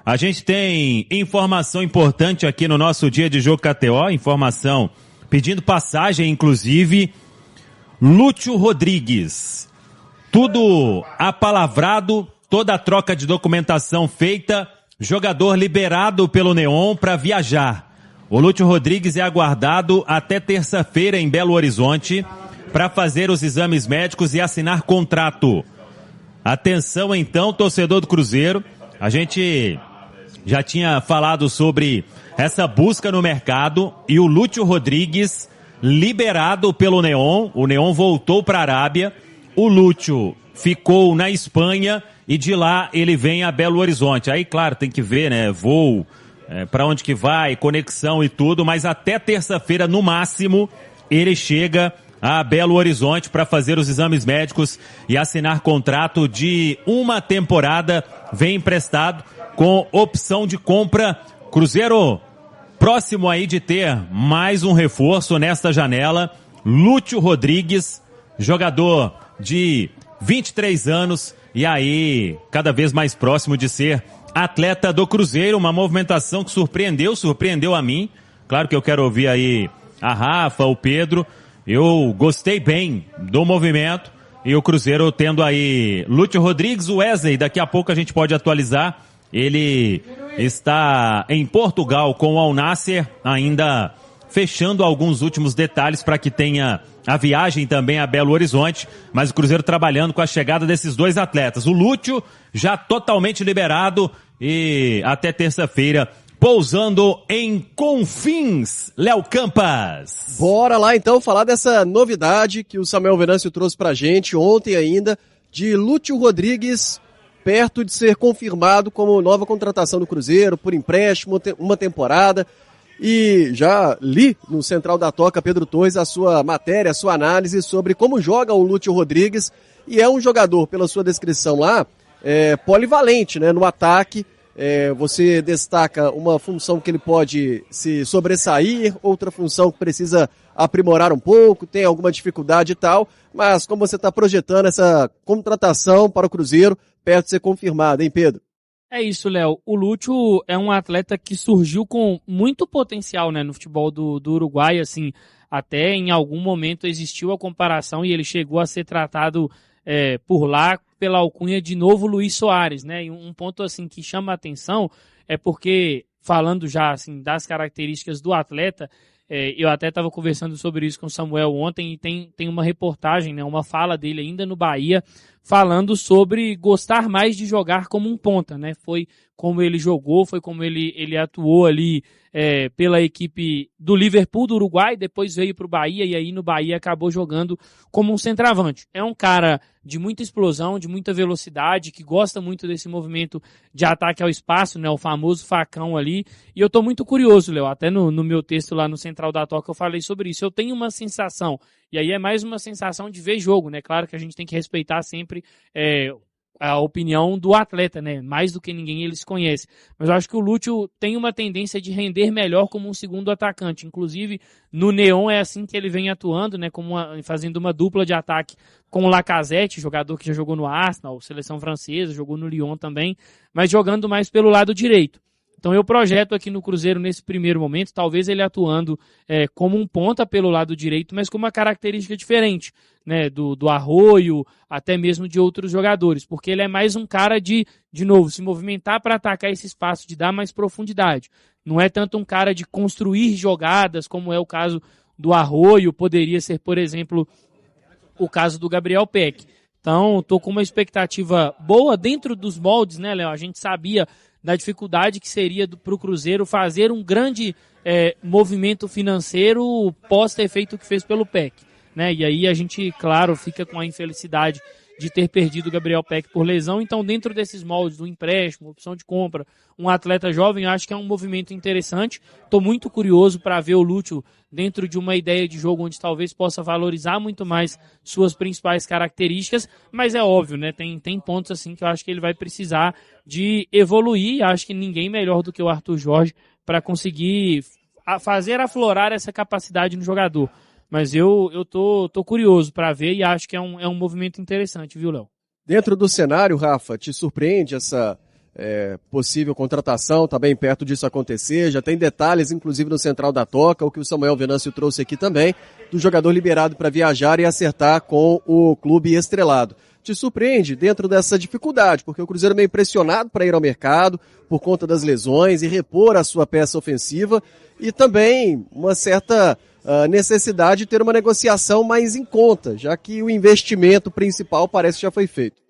A gente tem informação importante aqui no nosso dia de jogo KTO, informação pedindo passagem, inclusive, Lúcio Rodrigues. Tudo apalavrado, toda a troca de documentação feita, jogador liberado pelo Neon para viajar. O Lúcio Rodrigues é aguardado até terça-feira em Belo Horizonte para fazer os exames médicos e assinar contrato. Atenção então, torcedor do Cruzeiro, a gente já tinha falado sobre essa busca no mercado e o Lúcio Rodrigues liberado pelo Neon. O Neon voltou para a Arábia, o Lúcio ficou na Espanha e de lá ele vem a Belo Horizonte. Aí, claro, tem que ver, né, voo, para onde que vai, conexão e tudo, mas até terça-feira, no máximo, ele chega a Belo Horizonte para fazer os exames médicos e assinar contrato de uma temporada, vem emprestado com opção de compra. Cruzeiro próximo aí de ter mais um reforço nesta janela. Lúcio Rodrigues, jogador de 23 anos e aí cada vez mais próximo de ser atleta do Cruzeiro. Uma movimentação que surpreendeu a mim. Claro que eu quero ouvir aí a Rafa, o Pedro. Eu gostei bem do movimento e o Cruzeiro tendo aí Lúcio Rodrigues, o Wesley, daqui a pouco a gente pode atualizar. Ele está em Portugal com o Al Nassr, ainda fechando alguns últimos detalhes para que tenha a viagem também a Belo Horizonte, mas o Cruzeiro trabalhando com a chegada desses dois atletas. O Lúcio já totalmente liberado e até terça-feira pousando em Confins, Léo Campas. Bora lá então falar dessa novidade que o Samuel Venâncio trouxe pra gente ontem ainda, de Lúcio Rodrigues, perto de ser confirmado como nova contratação do Cruzeiro, por empréstimo, uma temporada. E já li no Central da Toca, Pedro Torres, a sua matéria, a sua análise sobre como joga o Lúcio Rodrigues. E é um jogador, pela sua descrição lá, polivalente, né, no ataque. Você destaca uma função que ele pode se sobressair, outra função que precisa aprimorar um pouco, tem alguma dificuldade e tal, mas como você está projetando essa contratação para o Cruzeiro, perto de ser confirmada, hein, Pedro? É isso, Léo. O Lúcio é um atleta que surgiu com muito potencial, né, no futebol do Uruguai, assim, até em algum momento existiu a comparação e ele chegou a ser tratado por lá pela alcunha de novo Luiz Soares, né? E um ponto assim que chama a atenção é porque, falando já assim das características do atleta, eu até estava conversando sobre isso com o Samuel ontem e tem uma reportagem, né, uma fala dele ainda no Bahia, falando sobre gostar mais de jogar como um ponta, né? Foi como ele jogou, foi como ele atuou ali pela equipe do Liverpool do Uruguai, depois veio para o Bahia e aí no Bahia acabou jogando como um centroavante. É um cara de muita explosão, de muita velocidade, que gosta muito desse movimento de ataque ao espaço, né, o famoso facão ali, e eu tô muito curioso, Léo, até no meu texto lá no Central da Toca eu falei sobre isso. Eu tenho uma sensação, e aí é mais uma sensação de ver jogo, né? Claro que a gente tem que respeitar sempre a opinião do atleta, né? Mais do que ninguém ele se conhece. Mas eu acho que o Lúcio tem uma tendência de render melhor como um segundo atacante. Inclusive, no Neon é assim que ele vem atuando, né? Fazendo uma dupla de ataque com o Lacazette, jogador que já jogou no Arsenal, seleção francesa, jogou no Lyon também, mas jogando mais pelo lado direito. Então eu projeto aqui no Cruzeiro nesse primeiro momento, talvez ele atuando como um ponta pelo lado direito, mas com uma característica diferente, né, do Arroio, até mesmo de outros jogadores, porque ele é mais um cara de novo, se movimentar para atacar esse espaço, de dar mais profundidade. Não é tanto um cara de construir jogadas, como é o caso do Arroio, poderia ser, por exemplo, o caso do Gabriel Peck. Então, estou com uma expectativa boa dentro dos moldes, né, Léo? A gente sabia da dificuldade que seria para o Cruzeiro fazer um grande movimento financeiro pós ter feito o que fez pelo PEC, né? E aí a gente, claro, fica com a infelicidade de ter perdido o Gabriel Peck por lesão. Então, dentro desses moldes do empréstimo, opção de compra, um atleta jovem, eu acho que é um movimento interessante. Estou muito curioso para ver o Lúcio dentro de uma ideia de jogo onde talvez possa valorizar muito mais suas principais características, mas é óbvio, né? Tem pontos assim que eu acho que ele vai precisar de evoluir. Acho que ninguém melhor do que o Arthur Jorge para conseguir fazer aflorar essa capacidade no jogador. Mas eu tô curioso para ver e acho que é um movimento interessante, viu, Léo? Dentro do cenário, Rafa, te surpreende essa possível contratação, está bem perto disso acontecer, já tem detalhes, inclusive no Central da Toca, o que o Samuel Venâncio trouxe aqui também, do jogador liberado para viajar e acertar com o clube estrelado. Te surpreende dentro dessa dificuldade, porque o Cruzeiro é meio pressionado para ir ao mercado por conta das lesões e repor a sua peça ofensiva e também uma certa necessidade de ter uma negociação mais em conta, já que o investimento principal parece que já foi feito.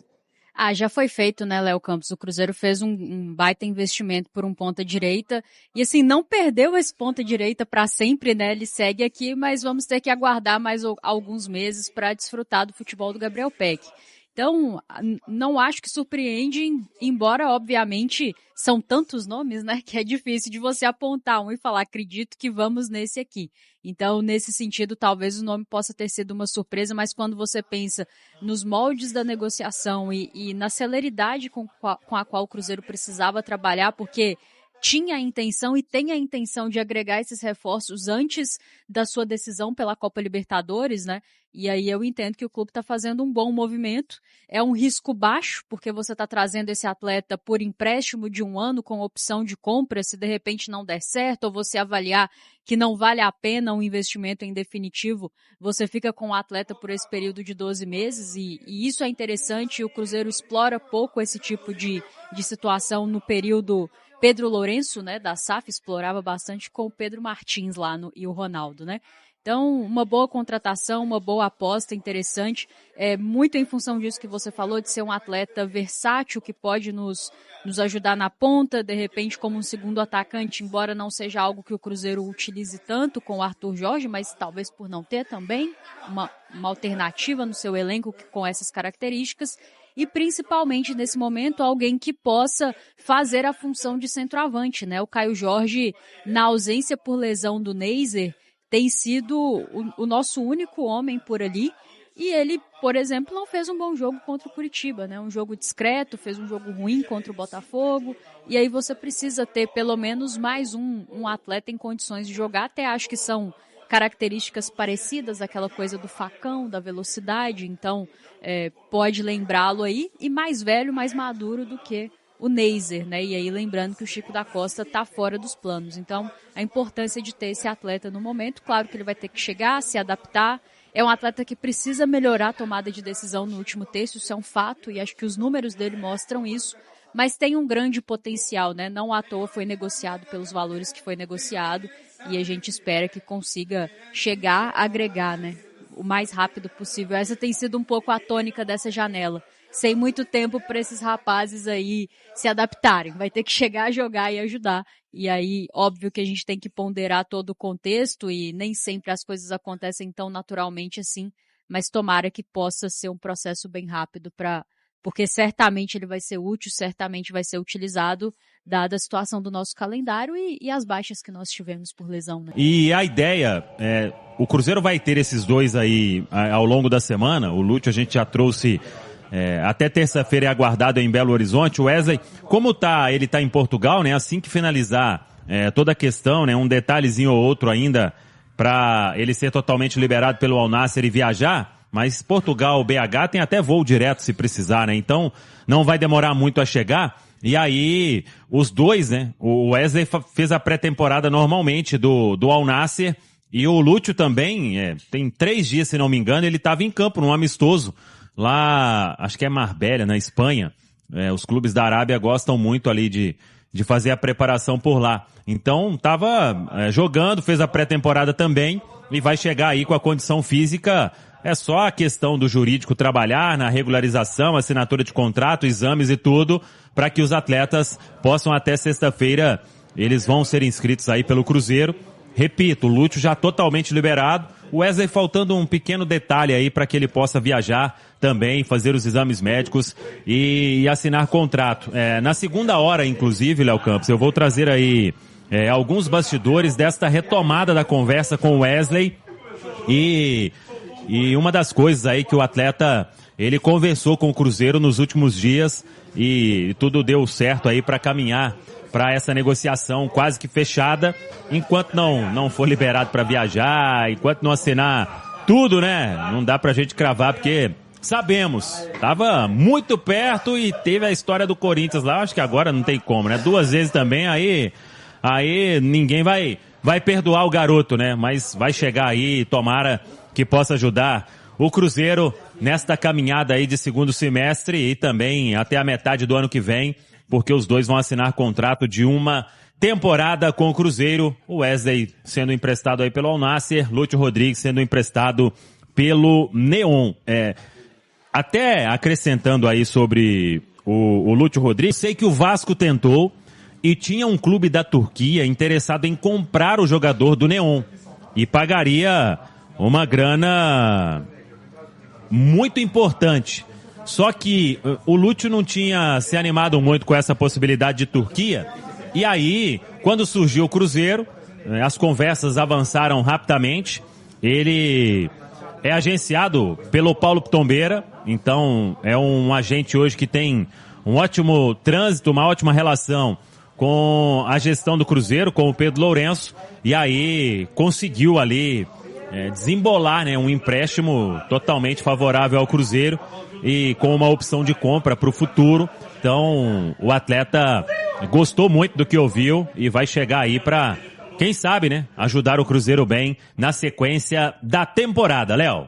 Já foi feito, né, Léo Campos? O Cruzeiro fez um baita investimento por um ponta-direita e, assim, não perdeu esse ponta-direita para sempre, né? Ele segue aqui, mas vamos ter que aguardar mais alguns meses para desfrutar do futebol do Gabriel Peck. Então, não acho que surpreende, embora, obviamente, são tantos nomes, né, que é difícil de você apontar um e falar, acredito que vamos nesse aqui. Então, nesse sentido, talvez o nome possa ter sido uma surpresa, mas quando você pensa nos moldes da negociação e na celeridade com a qual o Cruzeiro precisava trabalhar, porque tinha a intenção e tem a intenção de agregar esses reforços antes da sua decisão pela Copa Libertadores, né? E aí eu entendo que o clube está fazendo um bom movimento. É um risco baixo, porque você está trazendo esse atleta por empréstimo de 1 ano com opção de compra, se de repente não der certo, ou você avaliar que não vale a pena um investimento em definitivo, você fica com o atleta por esse período de 12 meses, e isso é interessante, e o Cruzeiro explora pouco esse tipo de situação no período. Pedro Lourenço, né, da SAF, explorava bastante com o Pedro Martins lá e o Ronaldo, né? Então, uma boa contratação, uma boa aposta interessante, muito em função disso que você falou, de ser um atleta versátil, que pode nos ajudar na ponta, de repente como um segundo atacante, embora não seja algo que o Cruzeiro utilize tanto com o Arthur Jorge, mas talvez por não ter também uma alternativa no seu elenco com essas características. E principalmente nesse momento alguém que possa fazer a função de centroavante, né? O Caio Jorge, na ausência por lesão do Neiser, tem sido o nosso único homem por ali. E ele, por exemplo, não fez um bom jogo contra o Curitiba, né? Um jogo discreto, fez um jogo ruim contra o Botafogo. E aí você precisa ter pelo menos mais um atleta em condições de jogar. Até acho que são características parecidas, aquela coisa do facão, da velocidade, então pode lembrá-lo aí, e mais velho, mais maduro do que o Neiser, né? E aí lembrando que o Chico da Costa está fora dos planos, então a importância de ter esse atleta no momento, claro que ele vai ter que chegar, se adaptar, é um atleta que precisa melhorar a tomada de decisão no último terço, isso é um fato, e acho que os números dele mostram isso, mas tem um grande potencial, né? Não à toa foi negociado pelos valores que foi negociado, e a gente espera que consiga chegar, agregar, né? O mais rápido possível. Essa tem sido um pouco a tônica dessa janela. Sem muito tempo para esses rapazes aí se adaptarem. Vai ter que chegar, jogar e ajudar. E aí, óbvio que a gente tem que ponderar todo o contexto e nem sempre as coisas acontecem tão naturalmente assim, mas tomara que possa ser um processo bem rápido porque certamente ele vai ser útil, certamente vai ser utilizado, dada a situação do nosso calendário e as baixas que nós tivemos por lesão, né? E a ideia, o Cruzeiro vai ter esses dois aí ao longo da semana. O Lúcio a gente já trouxe até terça-feira, é aguardado em Belo Horizonte. O Wesley, como ele tá em Portugal, né? Assim que finalizar toda a questão, né? Um detalhezinho ou outro ainda para ele ser totalmente liberado pelo Al Nassr e viajar. Mas Portugal, BH, tem até voo direto se precisar, né? Então não vai demorar muito a chegar. E aí, os dois, né? O Wesley fez a pré-temporada normalmente do Al Nassr. E o Lúcio também, tem 3 dias, se não me engano, ele estava em campo, num amistoso. Lá, acho que é Marbella, na Espanha. Os clubes da Arábia gostam muito ali de fazer a preparação por lá. Então, estava jogando, fez a pré-temporada também. E vai chegar aí com a condição física. É só a questão do jurídico trabalhar na regularização, assinatura de contrato, exames e tudo, para que os atletas possam até sexta-feira, eles vão ser inscritos aí pelo Cruzeiro. Repito, o Lúcio já totalmente liberado, o Wesley faltando um pequeno detalhe aí para que ele possa viajar também, fazer os exames médicos e assinar contrato. Na segunda hora, inclusive, Léo Campos, eu vou trazer aí alguns bastidores desta retomada da conversa com o Wesley e uma das coisas aí que o atleta, ele conversou com o Cruzeiro nos últimos dias e tudo deu certo aí para caminhar para essa negociação quase que fechada, enquanto não for liberado para viajar, enquanto não assinar tudo, né? Não dá pra gente cravar, porque Sabemos, estava muito perto e teve a história do Corinthians lá, acho que agora não tem como, né? 2 vezes também, aí ninguém vai perdoar o garoto, né? Mas vai chegar aí, tomara que possa ajudar o Cruzeiro nesta caminhada aí de segundo semestre e também até a metade do ano que vem, porque os dois vão assinar contrato de uma temporada com o Cruzeiro, o Wesley sendo emprestado aí pelo Al Nassr, Lúcio Rodrigues sendo emprestado pelo Neon. Até acrescentando aí sobre o Lúcio Rodrigues, sei que o Vasco tentou e tinha um clube da Turquia interessado em comprar o jogador do Neon e pagaria uma grana muito importante. Só que o Lúcio não tinha se animado muito com essa possibilidade de Turquia. E aí, quando surgiu o Cruzeiro, as conversas avançaram rapidamente. Ele é agenciado pelo Paulo Pitombeira, então é um agente hoje que tem um ótimo trânsito, uma ótima relação com a gestão do Cruzeiro, com o Pedro Lourenço, e aí conseguiu ali desembolar, né, um empréstimo totalmente favorável ao Cruzeiro e com uma opção de compra para o futuro. Então o atleta gostou muito do que ouviu e vai chegar aí para, quem sabe, né, ajudar o Cruzeiro bem na sequência da temporada, Léo.